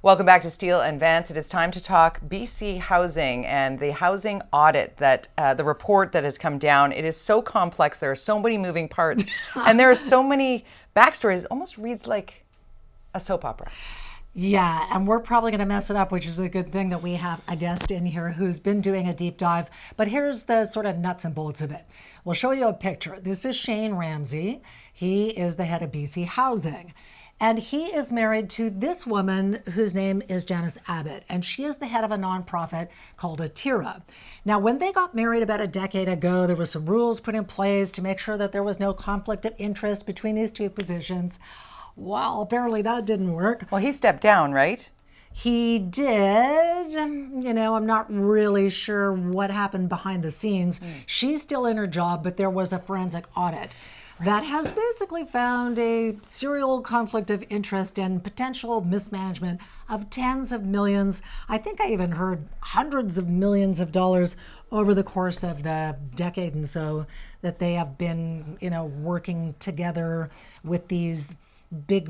Welcome back to Steele and Vance. It is time to talk BC housing and the housing audit that the report that has come down. It is so complex. There are so many moving parts and there are so many backstories. It almost reads like a soap opera. Yeah, and we're probably going to mess it up, which is a good thing that we have a guest in here who's been doing a deep dive. But here's the sort of nuts and bolts of it. We'll show you a picture. This is Shane Ramsey. He is the head of BC Housing. And he is married to this woman whose name is Janice Abbott, and she is the head of a nonprofit called Tyee. Now, when they got married about a decade ago, there were some rules put in place to make sure that there was no conflict of interest between these two positions. Well, apparently that didn't work. Well, he stepped down, right? He did. You know, I'm not really sure what happened behind the scenes. She's still in her job, but there was a forensic audit that has basically found a serial conflict of interest and potential mismanagement of tens of millions. I think I even heard hundreds of millions of dollars over the course of the decade and so that they have been, you know, working together with these big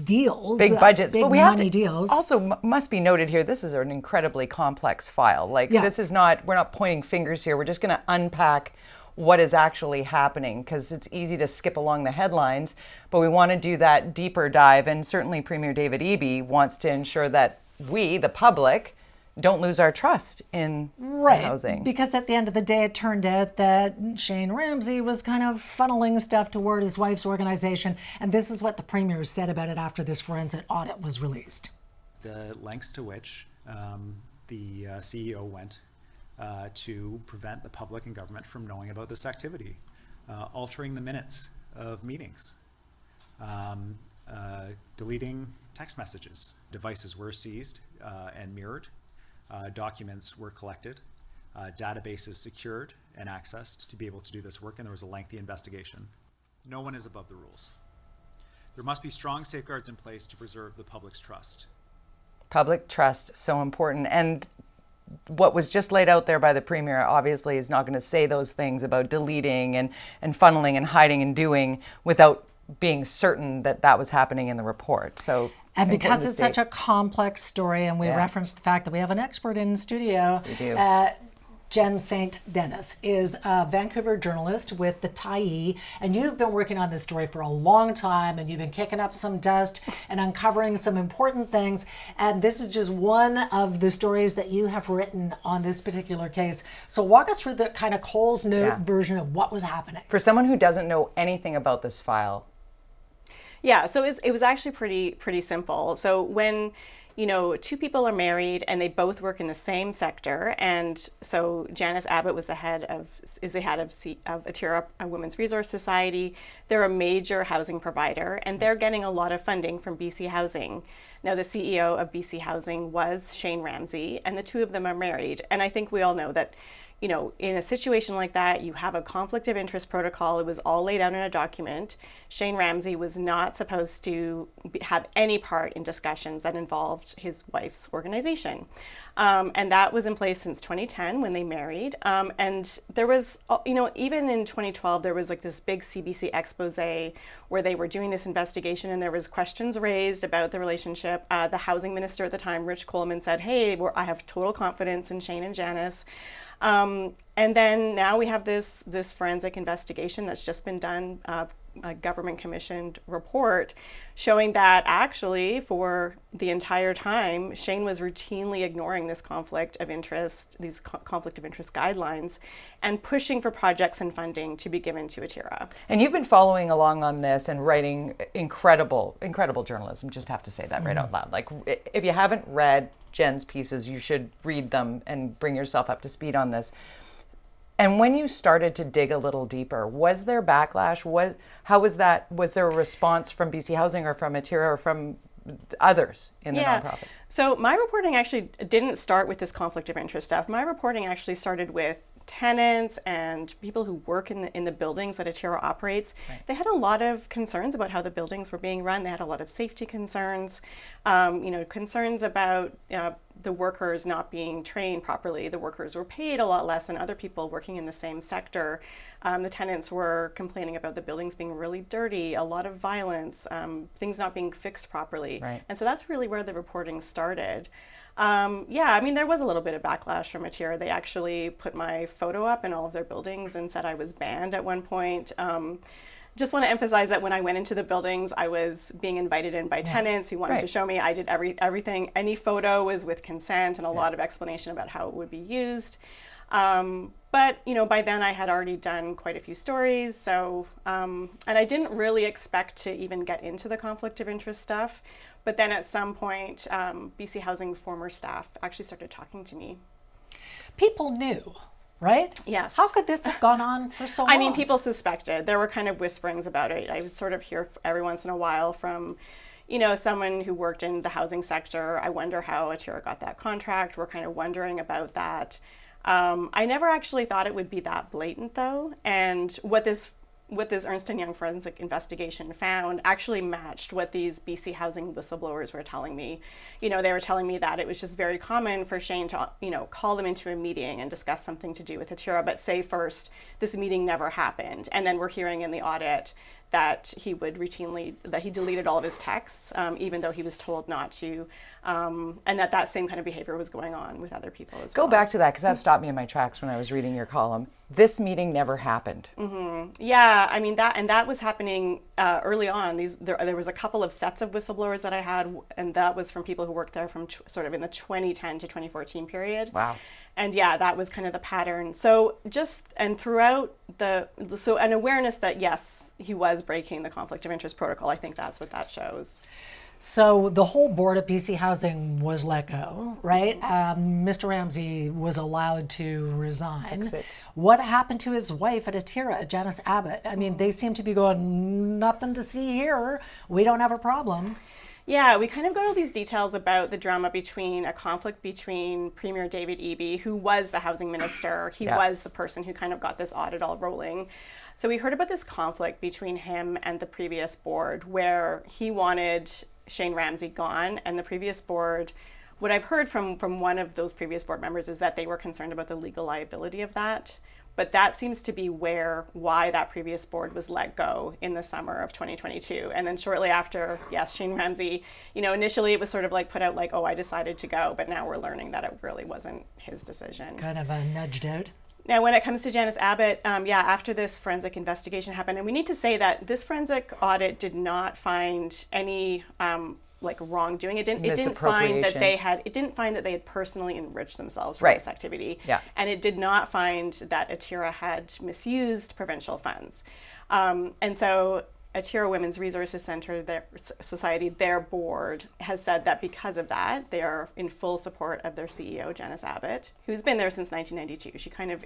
deals, big budgets, big but we have to deals. Also must be noted here, this is an incredibly complex file. Like, This is not, we're not pointing fingers here. We're just going to unpack what is actually happening, because it's easy to skip along the headlines, but we want to do that deeper dive. And certainly Premier David Eby wants to ensure that we, the public, don't lose our trust in housing. Because at the end of the day, it turned out that Shane Ramsey was kind of funneling stuff toward his wife's organization. And this is what the Premier said about it after this forensic audit was released. The lengths to which the CEO went to prevent the public and government from knowing about this activity, altering the minutes of meetings, deleting text messages. Devices were seized and mirrored. Documents were collected, databases secured and accessed to be able to do this work, and there was a lengthy investigation. No one is above the rules. There must be strong safeguards in place to preserve the public's trust. Public trust, so important. And what was just laid out there by the Premier obviously is not going to say those things about deleting and funneling and hiding and doing without being certain that that was happening in the report. So, and because it's such a complex story, and we referenced the fact that we have an expert in studio, we do. Jen St. Denis is a Vancouver journalist with the Tyee, and you've been working on this story for a long time, and you've been kicking up some dust and uncovering some important things. And this is just one of the stories that you have written on this particular case. So walk us through the kind of Coles Note version of what was happening. For someone who doesn't know anything about this file. Yeah, so it was actually pretty simple. So when two people are married and they both work in the same sector, and so Janice Abbott is the head of Tyee, a women's resource society. They're a major housing provider, and they're getting a lot of funding from BC Housing. Now, the CEO of BC Housing was Shane Ramsey, and the two of them are married. And I think we all know that, in a situation like that, you have a conflict of interest protocol. It was all laid out in a document. Shane Ramsey was not supposed to have any part in discussions that involved his wife's organization. And that was in place since 2010 when they married. And there was, even in 2012, there was like this big CBC expose where they were doing this investigation, and there was questions raised about the relationship. The housing minister at the time, Rich Coleman, said, hey, I have total confidence in Shane and Janice. And then now we have this forensic investigation that's just been done, a government commissioned report showing that actually for the entire time, Shane was routinely ignoring this conflict of interest, these conflict of interest guidelines, and pushing for projects and funding to be given to Tyee. And you've been following along on this and writing incredible journalism, just have to say that right out loud. Like, if you haven't read Jen's pieces, you should read them and bring yourself up to speed on this. And when you started to dig a little deeper, was there backlash? How was that? Was there a response from BC Housing or from Tyee or from others in the nonprofit? So my reporting actually didn't start with this conflict of interest stuff. My reporting actually started with tenants and people who work in the buildings that Tyee operates. Right. They had a lot of concerns about how the buildings were being run. They had a lot of safety concerns, concerns about the workers not being trained properly. The workers were paid a lot less than other people working in the same sector. The tenants were complaining about the buildings being really dirty, a lot of violence, things not being fixed properly. Right. And so that's really where the reporting started. Yeah, I mean, there was a little bit of backlash from Tyee. They actually put my photo up in all of their buildings and said I was banned at one point. Just want to emphasize that when I went into the buildings, I was being invited in by tenants who wanted to show me. I did everything. Any photo was with consent and a lot of explanation about how it would be used. But, you know, by then I had already done quite a few stories. So, and I didn't really expect to even get into the conflict of interest stuff. But then at some point, BC Housing former staff actually started talking to me. People knew, right? Yes. How could this have gone on for so long? I mean, people suspected. There were kind of whisperings about it. I would sort of hear every once in a while from, you know, someone who worked in the housing sector. I wonder how Tyee got that contract. We're kind of wondering about that. I never actually thought it would be that blatant, though. And what this Ernst & Young forensic investigation found actually matched what these BC Housing whistleblowers were telling me. You know, they were telling me that it was just very common for Shane to, you know, call them into a meeting and discuss something to do with Tyee, but say first, this meeting never happened. And then we're hearing in the audit that he would routinely, that he deleted all of his texts, even though he was told not to, and that same kind of behavior was going on with other people as well. Go back to that, because that stopped me in my tracks when I was reading your column. This meeting never happened. Yeah, I mean, that was happening early on. There was a couple of sets of whistleblowers that I had, and that was from people who worked there from sort of in the 2010 to 2014 period. Wow. And yeah, that was kind of the pattern. So throughout an awareness that yes, he was breaking the conflict of interest protocol. I think that's what that shows. So the whole board at BC Housing was let go, right? Mr. Ramsey was allowed to resign. Exit. What happened to his wife at Tyee, Janice Abbott? I mean, they seem to be going, nothing to see here. We don't have a problem. Yeah, we kind of go into these details about the drama between a conflict between Premier David Eby, who was the housing minister. He was the person who kind of got this audit all rolling. So we heard about this conflict between him and the previous board, where he wanted Shane Ramsey gone, and the previous board, what I've heard from one of those previous board members is that they were concerned about the legal liability of that. But that seems to be why that previous board was let go in the summer of 2022. And then shortly after, yes, Shane Ramsey, you know, initially it was sort of like put out like, oh, I decided to go, but now we're learning that it really wasn't his decision. Kind of nudged out. Now, when it comes to Janice Abbott, after this forensic investigation happened, and we need to say that this forensic audit did not find any wrongdoing. It didn't find that they had personally enriched themselves from this activity. Yeah. And it did not find that Tyee had misused provincial funds. And so Tyee Women's Resources Center, their society, their board has said that because of that, they are in full support of their CEO, Janice Abbott, who's been there since 1992. She kind of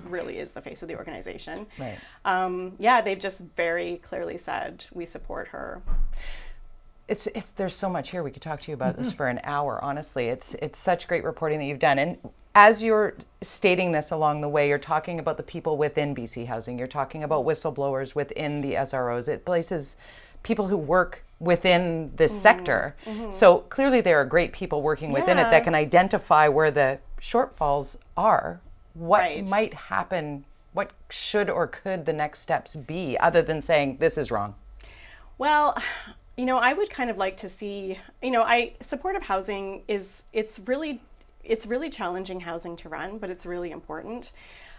really is the face of the organization. Right. They've just very clearly said, we support her. There's so much here. We could talk to you about this for an hour, honestly. It's such great reporting that you've done. And as you're stating this along the way, you're talking about the people within BC Housing. You're talking about whistleblowers within the SROs. It places people who work within this sector. So clearly there are great people working within it that can identify where the shortfalls are. What might happen? What should or could the next steps be, other than saying this is wrong? Well, you know, I would kind of like to see, you know, supportive housing it's really challenging housing to run, but it's really important.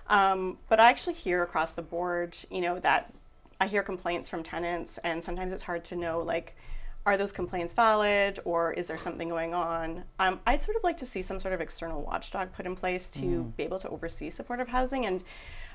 But I actually hear across the board, you know, that I hear complaints from tenants, and sometimes it's hard to know, like, are those complaints valid, or is there something going on? I'd sort of like to see some sort of external watchdog put in place to be able to oversee supportive housing and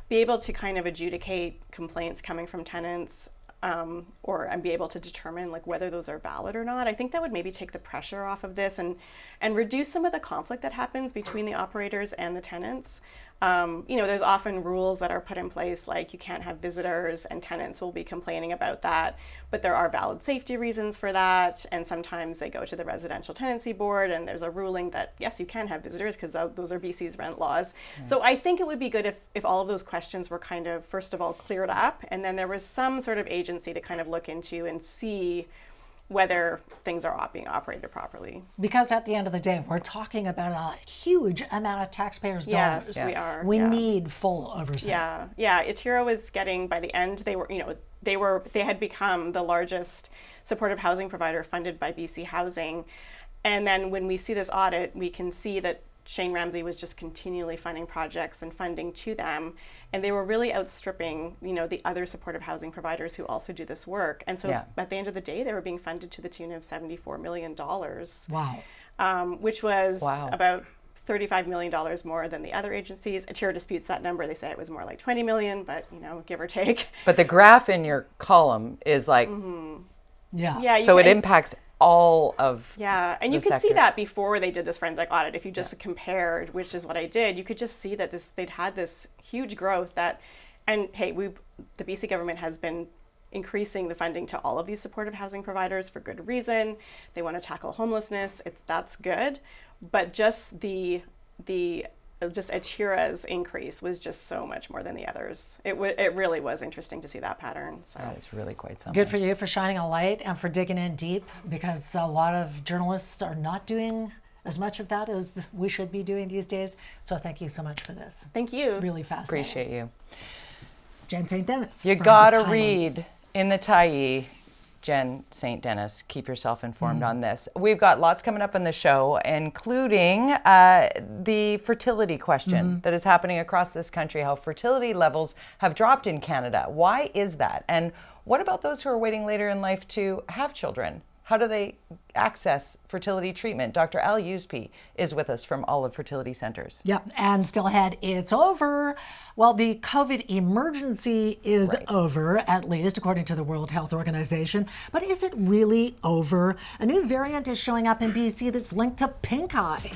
be able to kind of adjudicate complaints coming from tenants, and be able to determine like whether those are valid or not. I think that would maybe take the pressure off of this and reduce some of the conflict that happens between the operators and the tenants. You know, there's often rules that are put in place, like you can't have visitors, and tenants will be complaining about that, but there are valid safety reasons for that, and sometimes they go to the residential tenancy board and there's a ruling that yes, you can have visitors because those are BC's rent laws. So I think it would be good if all of those questions were kind of, first of all, cleared up, and then there was some sort of agency to kind of look into and see whether things are being operated properly. Because at the end of the day, we're talking about a huge amount of taxpayers' dollars. Yes, we are. We yeah. need full oversight. Yeah. Atira was getting, by the end, they had become the largest supportive housing provider funded by BC Housing. And then when we see this audit, we can see that Shane Ramsey was just continually funding projects and funding to them, and they were really outstripping, the other supportive housing providers who also do this work. And so at the end of the day, they were being funded to the tune of $74 million. Wow. Which was about $35 million more than the other agencies. Atira disputes that number. They say it was more like 20 million, but give or take. But the graph in your column is like, Yeah. So it impacts all of and you the could see sector. that before they did this forensic audit. If you just compared, which is what I did, you could just see that they'd had this huge growth and hey, the BC government has been increasing the funding to all of these supportive housing providers for good reason. They want to tackle homelessness. That's good, but just just Atira's increase was just so much more than the others. It really was interesting to see that pattern. So That is really quite something. Good for you for shining a light and for digging in deep, because a lot of journalists are not doing as much of that as we should be doing these days. So thank you so much for this. Thank you. Really fascinating. Appreciate you. Jen St. Denis. You from gotta the Tyee. read in the Tyee, Jen St. Denis. Keep yourself informed on this. We've got lots coming up in the show, including the fertility question that is happening across this country, how fertility levels have dropped in Canada. Why is that? And what about those who are waiting later in life to have children? How do they access fertility treatment? Dr. Al Uspi is with us from Olive Fertility Centers. Yep, and still ahead, it's over. Well, the COVID emergency is over, at least according to the World Health Organization. But is it really over? A new variant is showing up in BC that's linked to pink eye.